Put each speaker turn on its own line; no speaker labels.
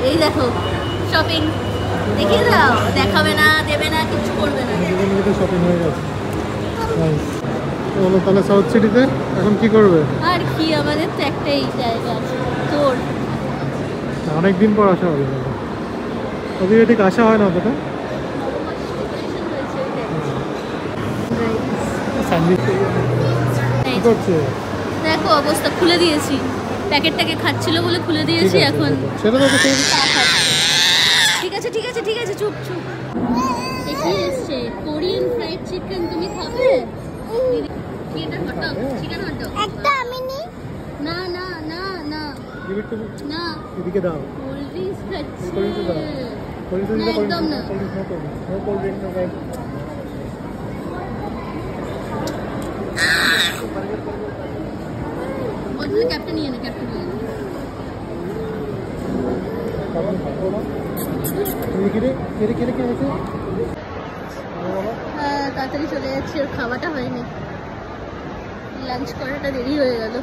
এই দেখো শপিং দেখিয়ে দাও, দেখাবে না, দেবে না, কিছু করবে না।
শপিং হয়ে গেছে। বলো তাহলে সাউথ সিটিতে এখন কি করবে?
আর কি, আমাদের তো একটাই জায়গা আছে তোর।
অনেকদিন পর আসা হবে, ওদিকে ঠিক আসা হয় না অতটা। কি করছে?
দেখো অবস্থা, খুলে দিয়েছি প্যাকেটটাকে, খাচ্ছিল বলে খুলে দিয়েছি। এখন
সেটা তো
ঠিক আছে ঠিক আছে ঠিক আছে, চুপ চুপ। কি এসছে? কোরিয়ান ফ্রাইড চিকেন, তুমি খাবে? কি এটা? Hot dog, chicken hot dog. একটা আমি নি। না না না না না,
এদিকে দাও।
কোল্ড ড্রিঙ্কস খাচ্ছি।
না
একদম না। ওটা ক্যাপ্টেন নিয়ে নে, ক্যাপ্টেন নিয়ে নে। হ্যাঁ তাড়াতাড়ি চলে যাচ্ছি, ওর খাওয়াটা হয়নি, লাঞ্চ করাটা দেরি হয়ে গেল।